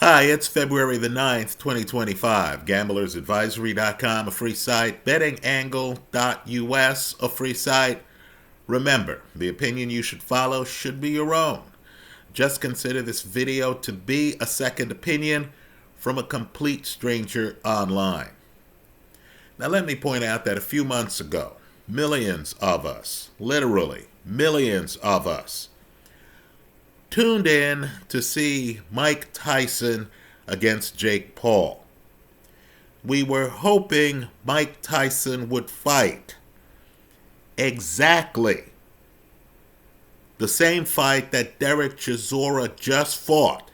Hi, it's February the 9th, 2025. GamblersAdvisory.com, a free site. BettingAngle.us, a free site. Remember, the opinion you should follow should be your own. Just consider this video to be a second opinion from a complete stranger online. Now, let me point out that a few months ago, millions of us, literally millions of us, tuned in to see Mike Tyson against Jake Paul. We were hoping Mike Tyson would fight exactly the same fight that Derek Chisora just fought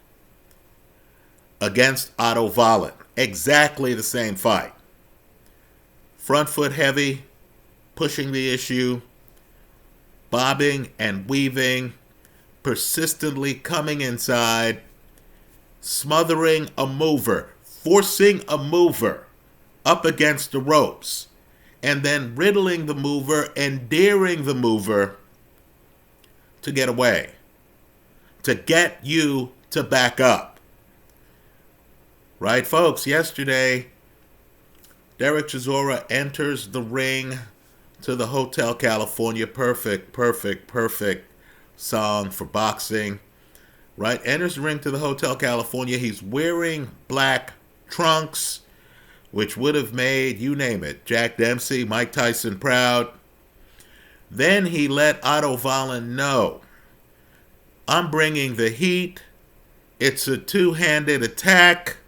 against Otto Wallin. Exactly the same fight. Front foot heavy, pushing the issue, bobbing and weaving, persistently coming inside, smothering a mover, forcing a mover up against the ropes, and then riddling the mover and daring the mover to get away, to get you to back up. Right, folks? Yesterday, Derek Chisora enters the ring to the Hotel California. Perfect song for boxing, right? Enters the ring to the Hotel California. He's wearing black trunks, which would have made, you name it, Jack Dempsey, Mike Tyson proud. Then he let Otto Wallin know, I'm bringing the heat. It's a two-handed attack.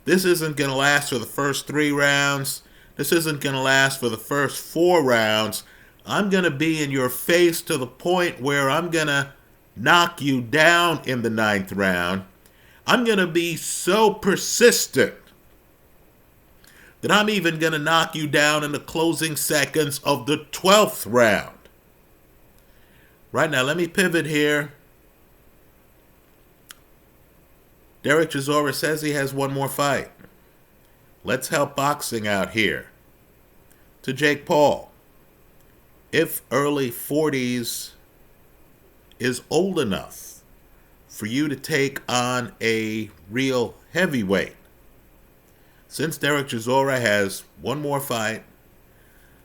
This isn't going to last for the first 3 rounds. This isn't going to last for the first 4 rounds. I'm going to be in your face to the point where I'm going to knock you down in the 9th round. I'm going to be so persistent that I'm even going to knock you down in the closing seconds of the 12th round. Right now, let me pivot here. Derek Chisora says he has one more fight. Let's help boxing out here. To Jake Paul. If early 40s is old enough for you to take on a real heavyweight, since Derek Chisora has one more fight,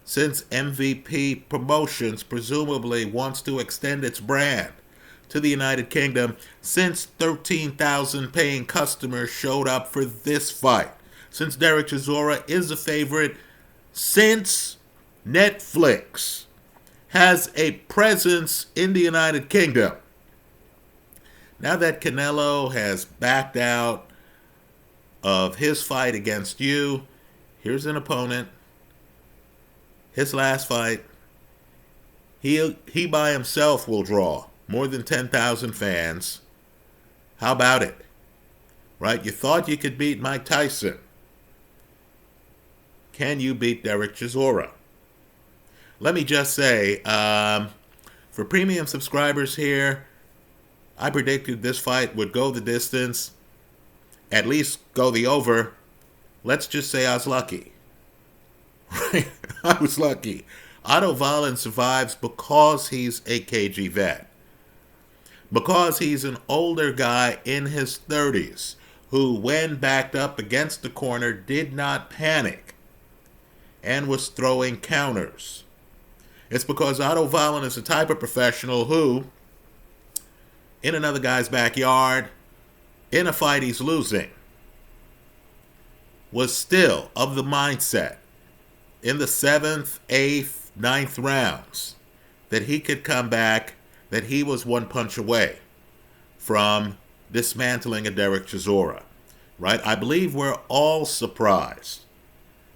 since MVP Promotions presumably wants to extend its brand to the United Kingdom, since 13,000 paying customers showed up for this fight, since Derek Chisora is a favorite, since Netflix has a presence in the United Kingdom. Now that Canelo has backed out of his fight against you, here's an opponent. His last fight, he by himself will draw more than 10,000 fans. How about it? Right? You thought you could beat Mike Tyson. Can you beat Derek Chisora? Let me just say, for premium subscribers here, I predicted this fight would go the distance, at least go the over. Let's just say I was lucky. Right? I was lucky. Otto Wallin survives because he's a KG vet. Because he's an older guy in his 30s who, when backed up against the corner, did not panic and was throwing counters. It's because Otto Wallin is the type of professional who, in another guy's backyard, in a fight he's losing, was still of the mindset in the 7th, 8th, 9th rounds that he could come back, that he was one punch away from dismantling a Derek Chisora. Right? I believe we're all surprised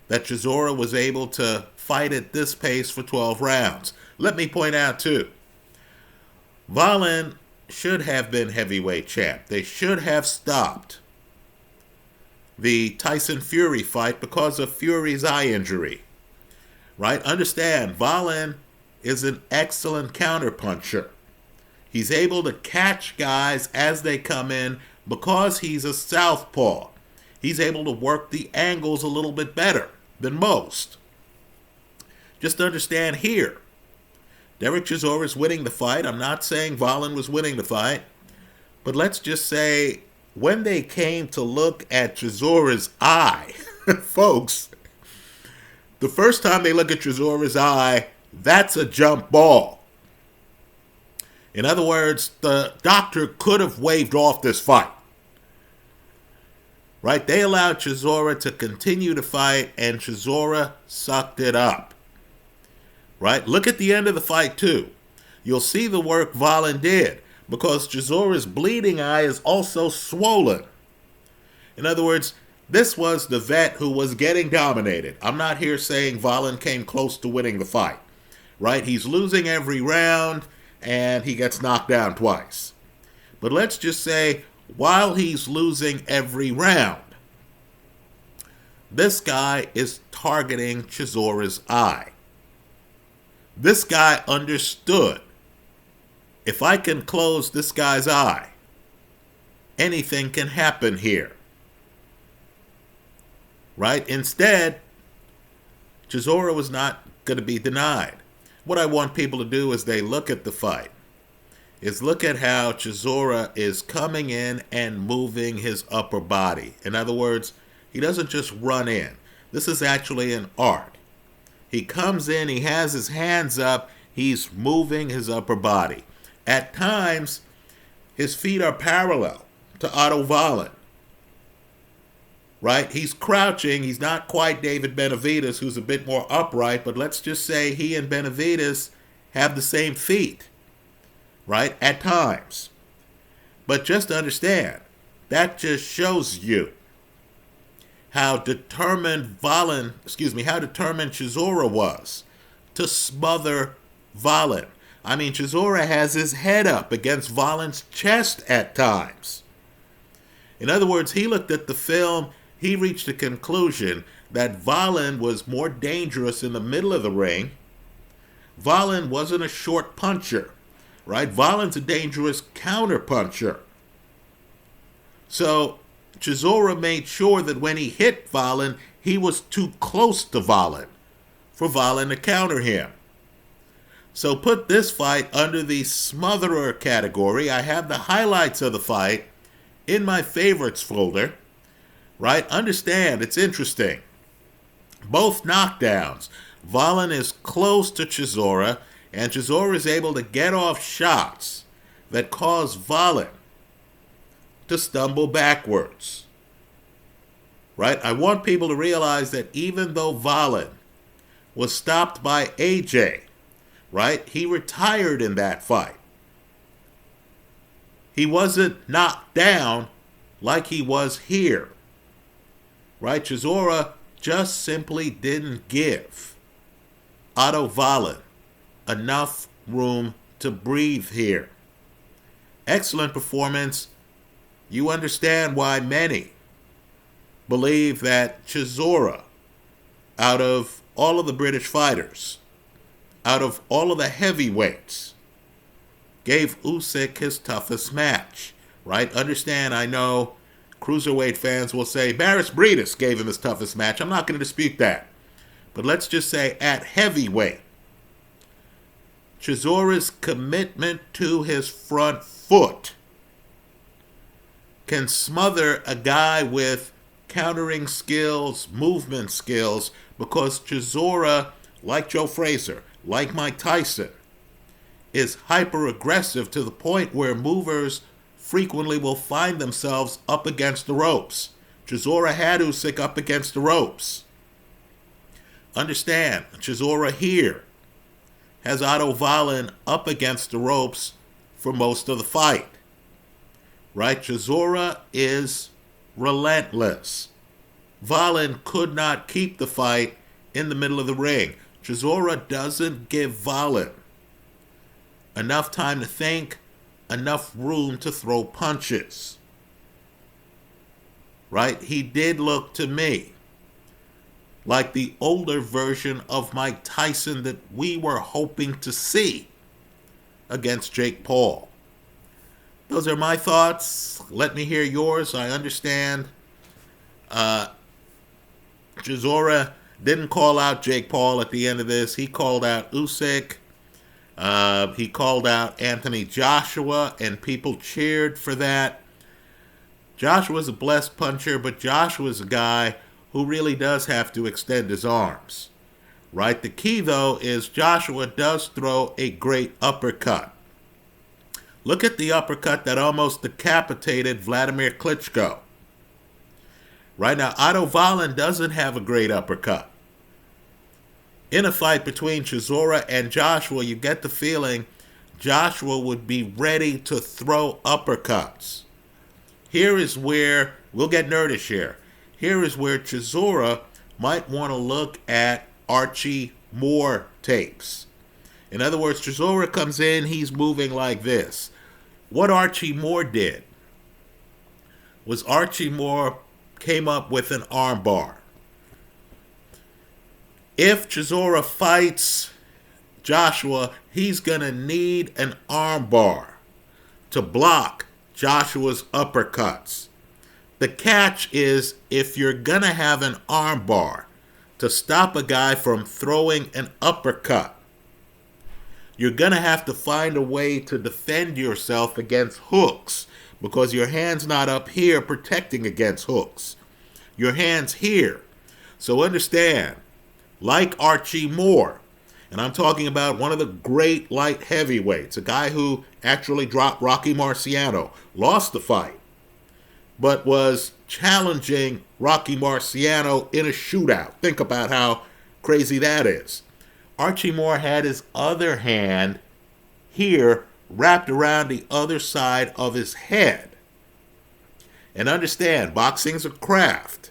that Chisora was able to fight at this pace for 12 rounds. Let me point out, too, Wallin should have been heavyweight champ. They should have stopped the Tyson Fury fight because of Fury's eye injury. Right? Understand, Wallin is an excellent counterpuncher. He's able to catch guys as they come in because he's a southpaw. He's able to work the angles a little bit better than most. Just understand here, Derek Chisora is winning the fight. I'm not saying Wallin was winning the fight, but let's just say when they came to look at Chisora's eye, folks, the first time they look at Chisora's eye, that's a jump ball. In other words, the doctor could have waved off this fight. Right? They allowed Chisora to continue to fight, and Chisora sucked it up. Right? Look at the end of the fight, too. You'll see the work Wallin did, because Chisora's bleeding eye is also swollen. In other words, this was the vet who was getting dominated. I'm not here saying Wallin came close to winning the fight. Right? He's losing every round, and he gets knocked down twice. But let's just say, while he's losing every round, this guy is targeting Chisora's eye. This guy understood, if I can close this guy's eye, anything can happen here. Right? Instead, Chisora was not going to be denied. What I want people to do as they look at the fight is look at how Chisora is coming in and moving his upper body. In other words, he doesn't just run in. This is actually an art. He comes in, he has his hands up, he's moving his upper body. At times, his feet are parallel to Otto Wallin. Right? He's crouching. He's not quite David Benavidez, who's a bit more upright, but let's just say he and Benavidez have the same feet. Right? At times. But just understand, that just shows you how determined Chisora was to smother Wallin. I mean, Chisora has his head up against Wallin's chest at times. In other words, he looked at the film, he reached a conclusion that Wallin was more dangerous in the middle of the ring. Wallin wasn't a short puncher. Right? Wallin's a dangerous counter-puncher. So, Chisora made sure that when he hit Wallin, he was too close to Wallin for Wallin to counter him. So put this fight under the smotherer category. I have the highlights of the fight in my favorites folder. Right? Understand, it's interesting. Both knockdowns. Wallin is close to Chisora, and Chisora is able to get off shots that cause Wallin to stumble backwards. Right? I want people to realize that even though Wallin was stopped by AJ, right, he retired in that fight. He wasn't knocked down like he was here. Right? Chisora just simply didn't give Otto Wallin enough room to breathe here. Excellent performance. You understand why many believe that Chisora, out of all of the British fighters, out of all of the heavyweights, gave Usyk his toughest match. Right? Understand, I know cruiserweight fans will say Baris Breedis gave him his toughest match. I'm not going to dispute that. But let's just say at heavyweight, Chisora's commitment to his front foot can smother a guy with countering skills, movement skills, because Chisora, like Joe Frazier, like Mike Tyson, is hyper-aggressive to the point where movers frequently will find themselves up against the ropes. Chisora had Usyk up against the ropes. Understand, Chisora here has Otto Wallin up against the ropes for most of the fight. Right? Chisora is relentless. Wallin could not keep the fight in the middle of the ring. Chisora doesn't give Wallin enough time to think, enough room to throw punches. Right? He did look to me like the older version of Mike Tyson that we were hoping to see against Jake Paul. Those are my thoughts. Let me hear yours. I understand Chisora didn't call out Jake Paul at the end of this. He called out Usyk. He called out Anthony Joshua, and people cheered for that. Joshua's a blessed puncher, but Joshua's a guy who really does have to extend his arms. Right? The key, though, is Joshua does throw a great uppercut. Look at the uppercut that almost decapitated Vladimir Klitschko. Right now, Otto Wallin doesn't have a great uppercut. In a fight between Chisora and Joshua, you get the feeling Joshua would be ready to throw uppercuts. Here is where, we'll get nerdish here. Here is where Chisora might want to look at Archie Moore tapes. In other words, Chisora comes in, he's moving like this. What Archie Moore did was Archie Moore came up with an armbar. If Chisora fights Joshua, he's going to need an armbar to block Joshua's uppercuts. The catch is, if you're going to have an armbar to stop a guy from throwing an uppercut, you're going to have to find a way to defend yourself against hooks, because your hand's not up here protecting against hooks. Your hand's here. So understand, like Archie Moore, and I'm talking about one of the great light heavyweights, a guy who actually dropped Rocky Marciano, lost the fight, but was challenging Rocky Marciano in a shootout. Think about how crazy that is. Archie Moore had his other hand here wrapped around the other side of his head. And understand, boxing's a craft.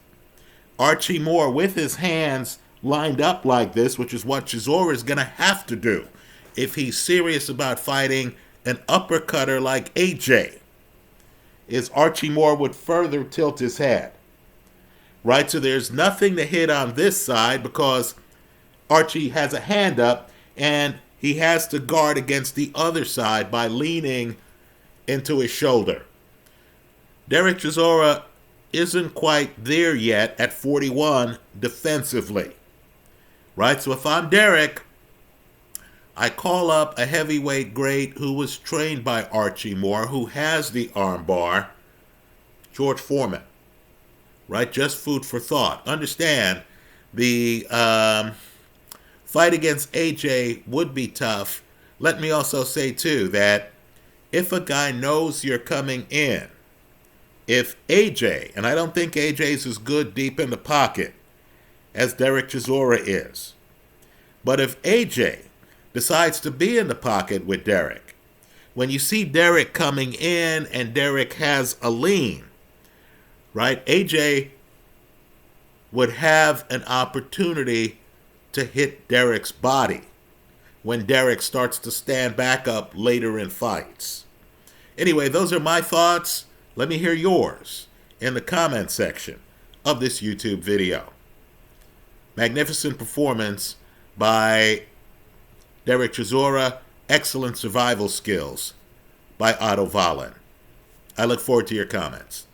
Archie Moore, with his hands lined up like this, which is what Chisora is going to have to do if he's serious about fighting an uppercutter like AJ, is Archie Moore would further tilt his head. Right? So there's nothing to hit on this side because Archie has a hand up and he has to guard against the other side by leaning into his shoulder. Derek Chisora isn't quite there yet at 41 defensively. Right? So if I'm Derek, I call up a heavyweight great who was trained by Archie Moore, who has the armbar, George Foreman. Right? Just food for thought. Understand, the fight against AJ would be tough. Let me also say, too, that if a guy knows you're coming in, if AJ, and I don't think AJ's as good deep in the pocket as Derek Chisora is, but if AJ decides to be in the pocket with Derek, when you see Derek coming in and Derek has a lean, right, AJ would have an opportunity to hit Derek's body when Derek starts to stand back up later in fights. Anyway, those are my thoughts. Let me hear yours in the comment section of this YouTube video. Magnificent performance by Derek Chisora. Excellent survival skills by Otto Wallin. I look forward to your comments.